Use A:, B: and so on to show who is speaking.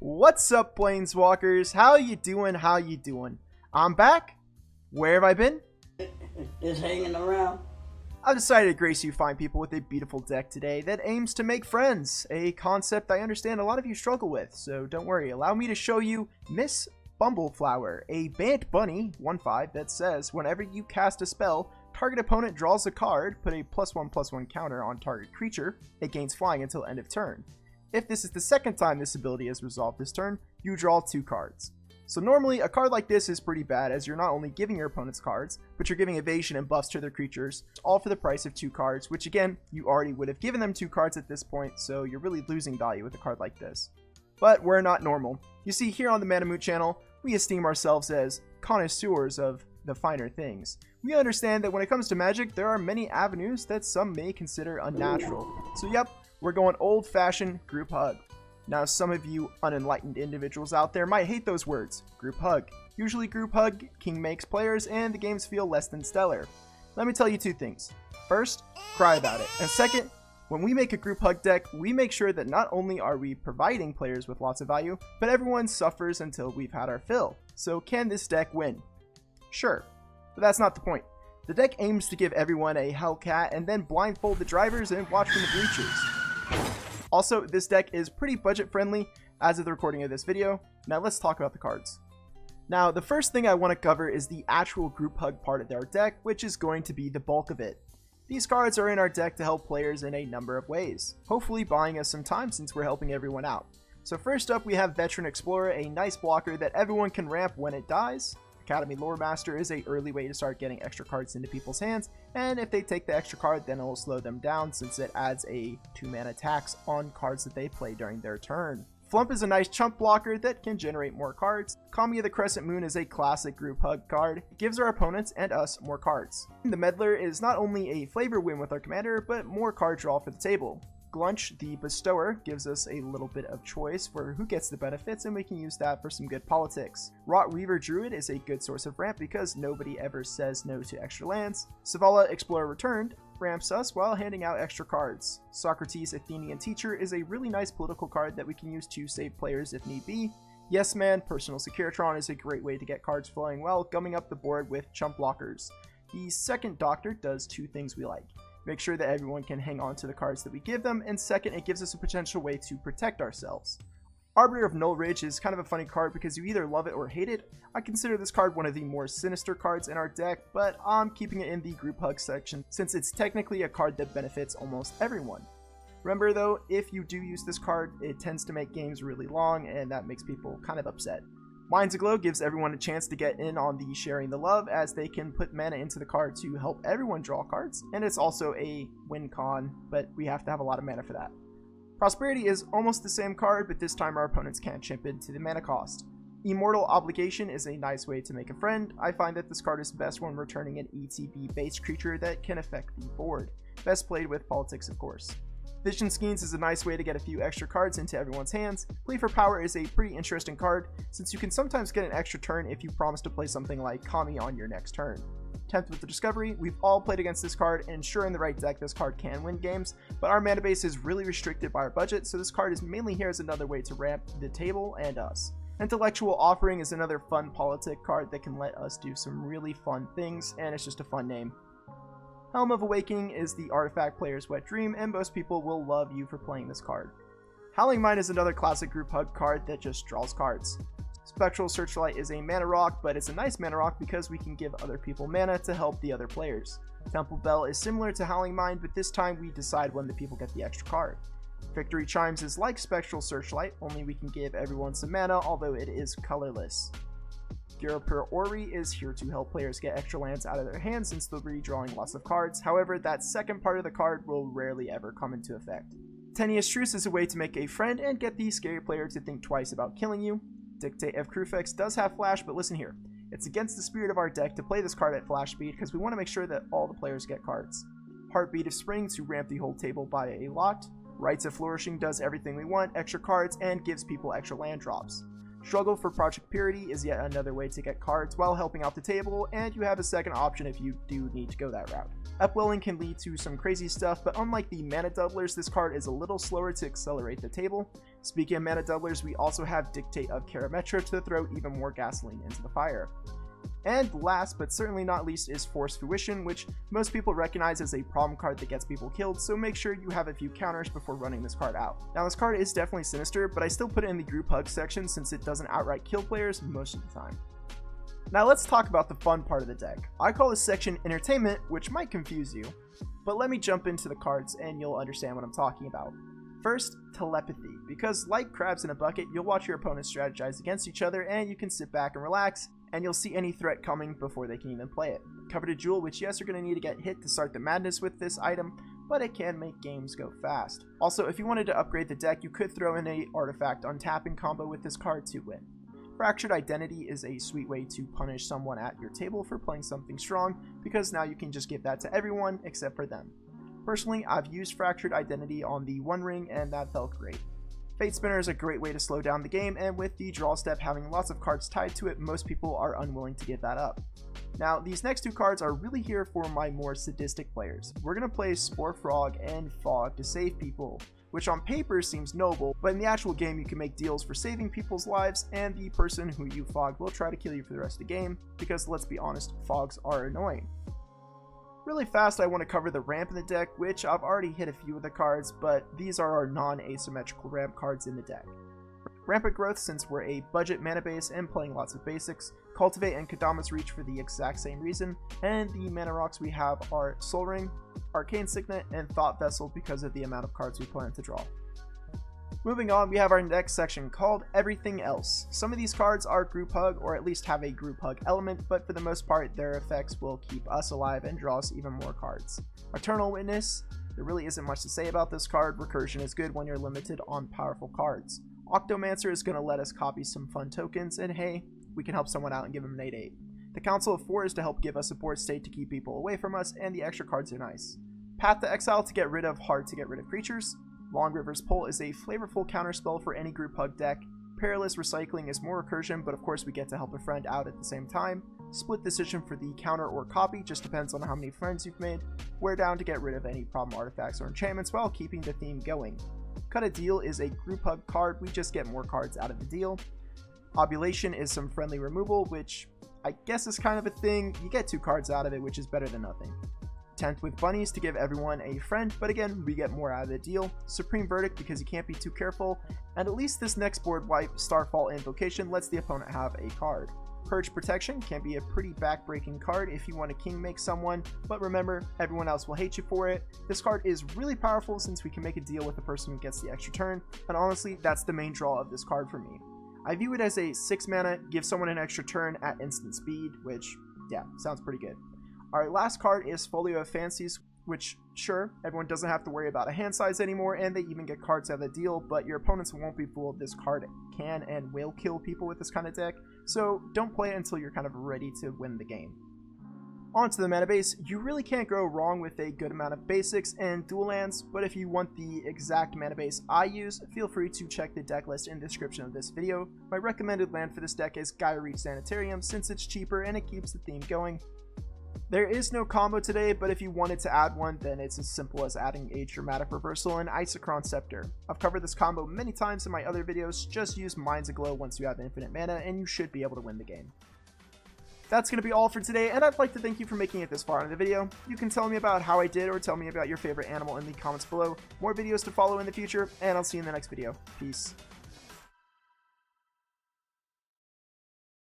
A: What's up, Planeswalkers? How you doing? How you doing? I'm back. Where have I been?
B: Just hanging around.
A: I've decided to grace you fine people with a beautiful deck today that aims to make friends, a concept I understand a lot of you struggle with, so don't worry. Allow me to show you Miss Bumbleflower, a bant bunny, 1/5, that says whenever you cast a spell, target opponent draws a card, put a +1/+1 counter on target creature, it gains flying until end of turn. If this is the second time this ability is resolved this turn, you draw 2 cards. So normally, a card like this is pretty bad, as you're not only giving your opponents cards, but you're giving evasion and buffs to their creatures, all for the price of 2 cards, which again, you already would have given them 2 cards at this point, so you're really losing value with a card like this. But we're not normal. You see, here on the Mana Moot channel, we esteem ourselves as connoisseurs of the finer things. We understand that when it comes to Magic, there are many avenues that some may consider unnatural. So yep, we're going old-fashioned group hug. Now, some of you unenlightened individuals out there might hate those words, group hug. Usually group hug king makes players and the games feel less than stellar. Let me tell you 2 things. First, cry about it. And second, when we make a group hug deck, we make sure that not only are we providing players with lots of value, but everyone suffers until we've had our fill. So can this deck win? Sure, but that's not the point. The deck aims to give everyone a Hellcat and then blindfold the drivers and watch from the bleachers. Also, this deck is pretty budget friendly as of the recording of this video. Now let's talk about the cards. Now, the first thing I want to cover is the actual group hug part of our deck, which is going to be the bulk of it. These cards are in our deck to help players in a number of ways, hopefully buying us some time since we're helping everyone out. So first up, we have Veteran Explorer, a nice blocker that everyone can ramp when it dies. Academy Lore Master is an early way to start getting extra cards into people's hands, and if they take the extra card, then it will slow them down since it adds a 2-mana tax on cards that they play during their turn. Flump is a nice chump blocker that can generate more cards. Kami of the Crescent Moon is a classic group hug card. It gives our opponents and us more cards. The Meddler is not only a flavor win with our commander, but more card draw for the table. Glunch, the Bestower, gives us a little bit of choice for who gets the benefits, and we can use that for some good politics. Rot Reaver Druid is a good source of ramp because nobody ever says no to extra lands. Savala Explorer Returned ramps us while handing out extra cards. Socrates Athenian Teacher is a really nice political card that we can use to save players if need be. Yes Man Personal Securitron is a great way to get cards flowing while gumming up the board with chump blockers. The second Doctor does 2 things we like. Make sure that everyone can hang on to the cards that we give them, and second, it gives us a potential way to protect ourselves. Arbiter of Null Ridge is kind of a funny card because you either love it or hate it. I consider this card one of the more sinister cards in our deck, but I'm keeping it in the group hug section since it's technically a card that benefits almost everyone. Remember though, if you do use this card, it tends to make games really long, and that makes people kind of upset. Minds Aglow gives everyone a chance to get in on the sharing the love, as they can put mana into the card to help everyone draw cards, and it's also a win con, but we have to have a lot of mana for that. Prosperity is almost the same card, but this time our opponents can't chip into the mana cost. Immortal Obligation is a nice way to make a friend. I find that this card is best when returning an ETB-based creature that can affect the board. Best played with politics, of course. Vision Schemes is a nice way to get a few extra cards into everyone's hands. Plea for Power is a pretty interesting card, since you can sometimes get an extra turn if you promise to play something like Kami on your next turn. Tempt with the Discovery, we've all played against this card, and sure, in the right deck this card can win games, but our mana base is really restricted by our budget, so this card is mainly here as another way to ramp the table and us. Intellectual Offering is another fun politic card that can let us do some really fun things, and it's just a fun name. Helm of Awakening is the artifact player's wet dream, and most people will love you for playing this card. Howling Mine is another classic group hug card that just draws cards. Spectral Searchlight is a mana rock, but it's a nice mana rock because we can give other people mana to help the other players. Temple Bell is similar to Howling Mine, but this time we decide when the people get the extra card. Victory Chimes is like Spectral Searchlight, only we can give everyone some mana, although it is colorless. Girapur Ori is here to help players get extra lands out of their hands since they'll be drawing lots of cards. However, that second part of the card will rarely ever come into effect. Tenuous Truce is a way to make a friend and get the scary player to think twice about killing you. Dictate of Crufex does have flash, but listen here. It's against the spirit of our deck to play this card at flash speed because we want to make sure that all the players get cards. Heartbeat of Spring to ramp the whole table by a lot. Rites of Flourishing does everything we want, extra cards, and gives people extra land drops. Struggle for Project Purity is yet another way to get cards while helping out the table, and you have a second option if you do need to go that route. Upwelling can lead to some crazy stuff, but unlike the mana doublers, this card is a little slower to accelerate the table. Speaking of mana doublers, we also have Dictate of Karametra to throw even more gasoline into the fire. And last, but certainly not least, is Force Fruition, which most people recognize as a problem card that gets people killed, so make sure you have a few counters before running this card out. Now, this card is definitely sinister, but I still put it in the group hug section since it doesn't outright kill players most of the time. Now let's talk about the fun part of the deck. I call this section Entertainment, which might confuse you, but let me jump into the cards and you'll understand what I'm talking about. First, Telepathy, because like crabs in a bucket, you'll watch your opponents strategize against each other and you can sit back and relax, and you'll see any threat coming before they can even play it. Coveted Jewel, which yes, you're going to need to get hit to start the madness with this item, but it can make games go fast. Also, if you wanted to upgrade the deck, you could throw in a artifact untapping combo with this card to win. Fractured Identity is a sweet way to punish someone at your table for playing something strong, because now you can just give that to everyone except for them. Personally, I've used Fractured Identity on the One Ring and that felt great. Fate Spinner is a great way to slow down the game, and with the draw step having lots of cards tied to it, most people are unwilling to give that up. Now, these next two cards are really here for my more sadistic players. We're going to play Spore Frog and Fog to save people, which on paper seems noble, but in the actual game you can make deals for saving people's lives, and the person who you fog will try to kill you for the rest of the game, because let's be honest, fogs are annoying. Really fast, I want to cover the ramp in the deck, which I've already hit a few of the cards, but these are our non-asymmetrical ramp cards in the deck. Rampant Growth, since we're a budget mana base and playing lots of basics. Cultivate and Kadama's Reach for the exact same reason, and the mana rocks we have are Soul Ring, Arcane Signet, and Thought Vessel because of the amount of cards we plan to draw. Moving on, we have our next section called Everything Else. Some of these cards are group hug, or at least have a group hug element, but for the most part, their effects will keep us alive and draw us even more cards. Eternal Witness, there really isn't much to say about this card. Recursion is good when you're limited on powerful cards. Octomancer is going to let us copy some fun tokens, and hey, we can help someone out and give them an 8/8. The Council of Four is to help give us a board state to keep people away from us, and the extra cards are nice. Path to Exile to get rid of hard to get rid of creatures. Long River's Pull is a flavorful counterspell for any group hug deck. Perilous Recycling is more recursion, but of course we get to help a friend out at the same time. Split Decision for the counter or copy, just depends on how many friends you've made. Wear Down to get rid of any problem artifacts or enchantments while keeping the theme going. Cut a Deal is a group hug card, we just get more cards out of the deal. Ovulation is some friendly removal, which I guess is kind of a thing. You get 2 cards out of it, which is better than nothing. Tent with Bunnies to give everyone a friend, but again, we get more out of the deal. Supreme Verdict because you can't be too careful, and at least this next board wipe, Starfall Invocation, lets the opponent have a card. Purge Protection can be a pretty back-breaking card if you want to king make someone, but remember, everyone else will hate you for it. This card is really powerful since we can make a deal with the person who gets the extra turn, and honestly, that's the main draw of this card for me. I view it as a 6 mana, give someone an extra turn at instant speed, which, yeah, sounds pretty good. Our last card is Folio of Fancies, which, sure, everyone doesn't have to worry about a hand size anymore, and they even get cards out of the deal, but your opponents won't be fooled. This card can and will kill people with this kind of deck, so don't play it until you're kind of ready to win the game. On to the mana base. You really can't go wrong with a good amount of basics and dual lands, but if you want the exact mana base I use, feel free to check the deck list in the description of this video. My recommended land for this deck is Gaia Reach Sanitarium, since it's cheaper and it keeps the theme going. There is no combo today, but if you wanted to add one, then it's as simple as adding a Dramatic Reversal and Isochron Scepter. I've covered this combo many times in my other videos. Just use Minds Aglow once you have infinite mana, and you should be able to win the game. That's going to be all for today, and I'd like to thank you for making it this far in the video. You can tell me about how I did, or tell me about your favorite animal in the comments below. More videos to follow in the future, and I'll see you in the next video. Peace.